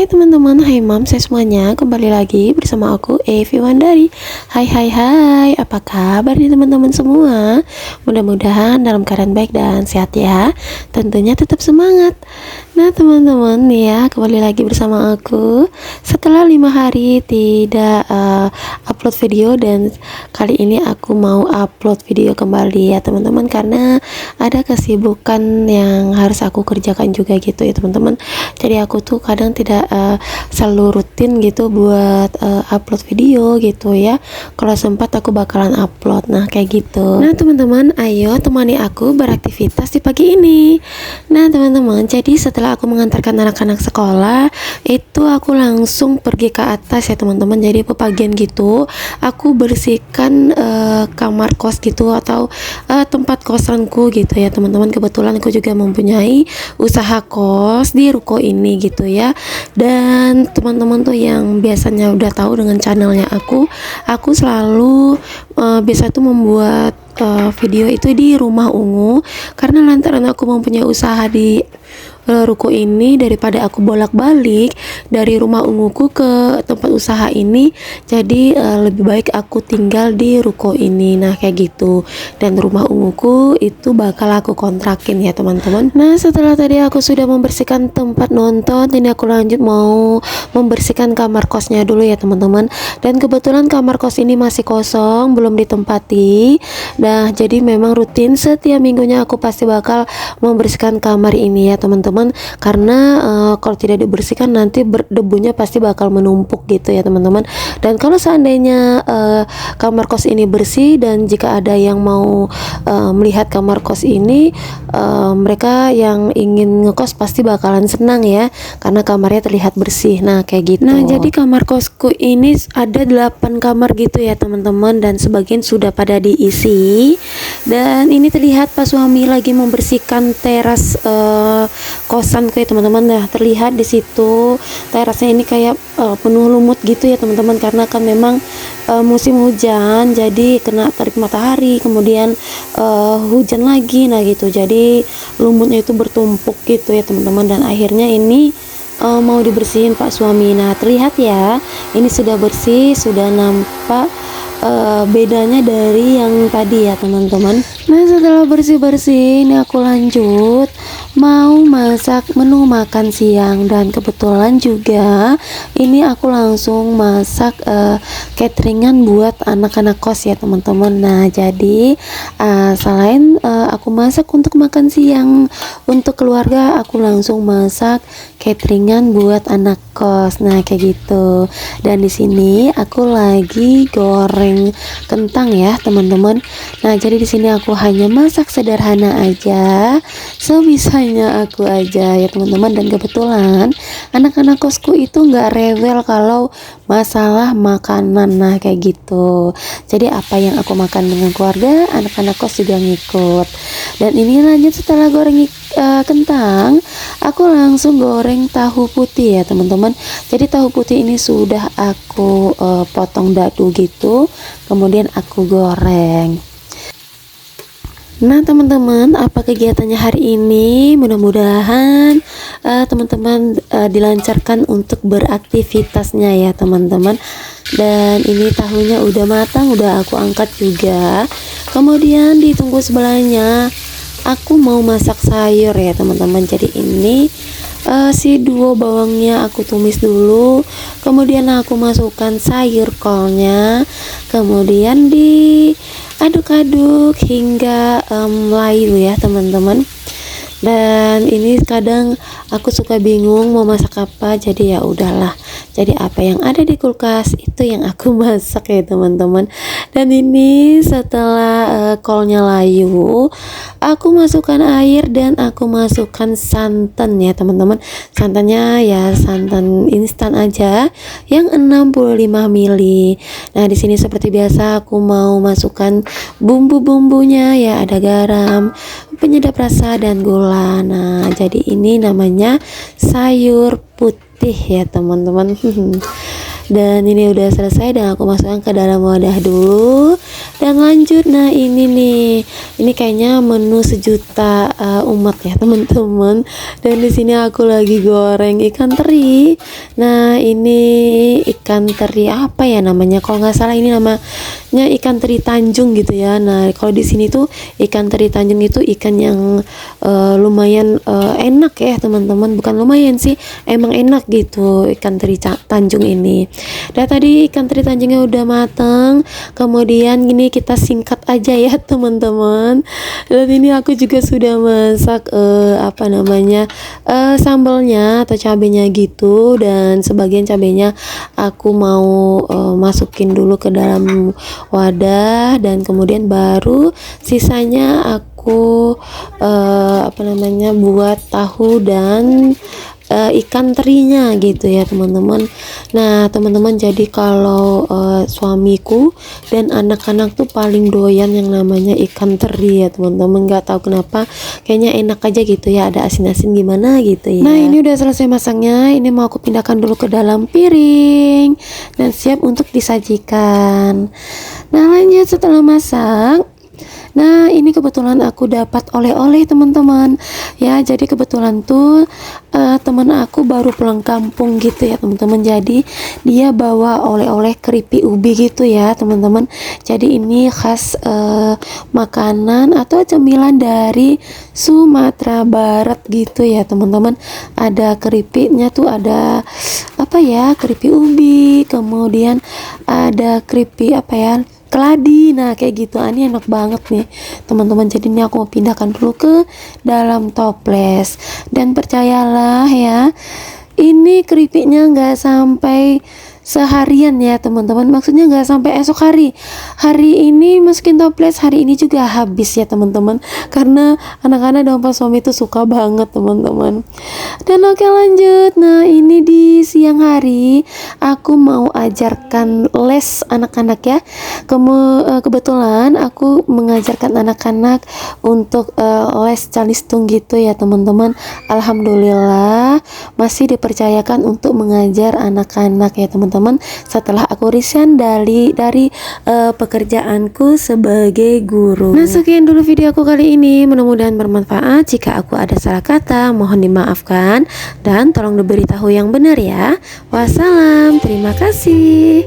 Hai teman-teman, hai mam, saya semuanya kembali lagi bersama aku Evi Wandari. Hai hai hai, apa kabar nih teman-teman semua? Mudah-mudahan dalam keadaan baik dan sehat ya. Tentunya tetap semangat. Nah teman-teman nih ya, kembali lagi bersama aku setelah 5 hari tidak upload video, dan kali ini aku mau upload video kembali ya teman-teman, karena ada kesibukan yang harus aku kerjakan juga gitu ya teman-teman. Jadi aku tuh kadang tidak selalu rutin gitu buat upload video gitu ya. Kalau sempat aku bakalan upload. Nah kayak gitu. Nah teman-teman, ayo temani aku beraktivitas di pagi ini. Nah teman-teman, jadi setelah aku mengantarkan anak-anak sekolah, itu aku langsung pergi ke atas ya teman-teman. Jadi pepagian gitu aku bersihkan kamar kos gitu, atau tempat kosanku gitu ya teman-teman. Kebetulan aku juga mempunyai usaha kos di ruko ini gitu ya. Dan teman-teman tuh yang biasanya udah tahu dengan channelnya aku selalu biasa tuh membuat video itu di rumah ungu, karena lantaran aku mempunyai usaha di ruko ini. Daripada aku bolak-balik dari rumah unguku ke tempat usaha ini, jadi lebih baik aku tinggal di ruko ini. Nah kayak gitu. Dan rumah unguku itu bakal aku kontrakin ya teman-teman. Nah setelah tadi aku sudah membersihkan tempat nonton, ini aku lanjut mau membersihkan kamar kosnya dulu ya teman-teman. Dan kebetulan kamar kos ini masih kosong, belum ditempati. Nah jadi memang rutin setiap minggunya aku pasti bakal membersihkan kamar ini ya teman-teman, karena kalau tidak dibersihkan nanti debunya pasti bakal menumpuk gitu ya teman-teman. Dan kalau seandainya kamar kos ini bersih, dan jika ada yang mau melihat kamar kos ini, mereka yang ingin ngekos pasti bakalan senang ya, karena kamarnya terlihat bersih. Nah kayak gitu. Nah jadi kamar kosku ini ada 8 kamar gitu ya teman-teman, dan sebagian sudah pada diisi. Dan ini terlihat Pak suami lagi membersihkan teras kosanku ya teman-teman. Nah terlihat di situ terasnya ini kayak penuh lumut gitu ya teman-teman, karena kan memang musim hujan, jadi kena terik matahari, kemudian hujan lagi. Nah gitu, jadi lumutnya itu bertumpuk gitu ya teman-teman, dan akhirnya ini mau dibersihin Pak suami. Nah terlihat ya, ini sudah bersih, sudah nampak bedanya dari yang tadi ya teman-teman. Nah setelah bersih-bersih, ini aku lanjut mau masak menu makan siang. Dan kebetulan juga ini aku langsung masak cateringan buat anak-anak kos ya teman-teman. Nah jadi selain aku masak untuk makan siang untuk keluarga, aku langsung masak cateringan buat anak kos. Nah kayak gitu. Dan di sini aku lagi goreng kentang ya teman-teman. Nah jadi di sini aku hanya masak sederhana aja, sebisanya aku aja ya teman-teman. Dan kebetulan anak-anak kosku itu nggak rewel kalau masalah makanan. Nah kayak gitu. Jadi apa yang aku makan dengan keluarga, anak-anak kos juga ngikut. Dan ini lanjut, setelah goreng kentang, aku langsung goreng tahu putih ya teman-teman. Jadi tahu putih ini sudah aku potong dadu gitu, kemudian aku goreng. Nah teman-teman, apa kegiatannya hari ini? Mudah-mudahan teman-teman dilancarkan untuk beraktivitasnya ya teman-teman. Dan ini tahunya udah matang, udah aku angkat juga. Kemudian ditunggu sebelahnya aku mau masak sayur ya teman-teman. Jadi ini si duo bawangnya aku tumis dulu, kemudian aku masukkan sayur kolnya, kemudian diaduk-aduk hingga layu ya teman-teman. Dan ini kadang aku suka bingung mau masak apa, jadi ya udahlah, jadi apa yang ada di kulkas itu yang aku masak ya teman-teman. Dan ini setelah kolnya layu, aku masukkan air dan aku masukkan santan ya teman-teman. Santannya ya santan instan aja yang 65 ml. Nah di sini seperti biasa aku mau masukkan bumbu-bumbunya ya, ada garam, penyedap rasa, dan gula. Nah jadi ini namanya sayur putih ya teman-teman. Dan ini udah selesai dan aku masukkan ke dalam wadah dulu dan lanjut. Nah ini nih, ini kayaknya menu sejuta umat ya teman-teman. Dan di sini aku lagi goreng ikan teri. Nah ini ikan teri apa ya namanya, kalau nggak salah ini namanya ikan teri Tanjung gitu ya. Nah kalau di sini tuh ikan teri Tanjung itu ikan yang lumayan enak ya teman-teman, bukan lumayan sih, emang enak gitu ikan teri Tanjung ini. Dan tadi ikan teri Tanjungnya udah mateng, kemudian gini kita singkat aja ya teman-teman. Dan ini aku juga sudah masak apa namanya sambalnya atau cabenya gitu, dan sebagian cabenya aku mau masukin dulu ke dalam wadah, dan kemudian baru sisanya aku apa namanya buat tahu dan ikan terinya gitu ya teman-teman. Nah teman-teman, jadi kalau suamiku dan anak-anak tuh paling doyan yang namanya ikan teri ya teman-teman, nggak tahu kenapa, kayaknya enak aja gitu ya, ada asin-asin gimana gitu ya. Nah ini udah selesai masaknya, ini mau aku pindahkan dulu ke dalam piring dan siap untuk disajikan. Nah lanjut setelah masak. Nah ini kebetulan aku dapat oleh-oleh teman-teman ya, jadi kebetulan tuh teman aku baru pulang kampung gitu ya teman-teman, jadi dia bawa oleh-oleh keripik ubi gitu ya teman-teman. Jadi ini khas makanan atau cemilan dari Sumatera Barat gitu ya teman-teman. Ada keripiknya tuh, ada apa ya, keripik ubi, kemudian ada keripik apa ya, keladi. Nah kayak gitu, ini enak banget nih teman-teman. Jadi ini aku mau pindahkan dulu ke dalam toples, dan percayalah ya, ini keripiknya nggak sampai seharian ya teman-teman, maksudnya nggak sampai esok hari ini masukin toples, hari ini juga habis ya teman-teman, karena anak-anak dan suami itu suka banget teman-teman. Dan oke lanjut. Nah ini di siang hari aku mau ajarkan les anak-anak ya. Kebetulan aku mengajarkan anak-anak untuk les calistung gitu ya teman-teman. Alhamdulillah masih dipercayakan untuk mengajar anak-anak ya teman-teman, setelah aku resign dari pekerjaanku sebagai guru. Nah sekian dulu video aku kali ini, mudah-mudahan bermanfaat. Jika aku ada salah kata mohon dimaafkan dan tolong diberitahu yang benar ya. Wassalam, terima kasih.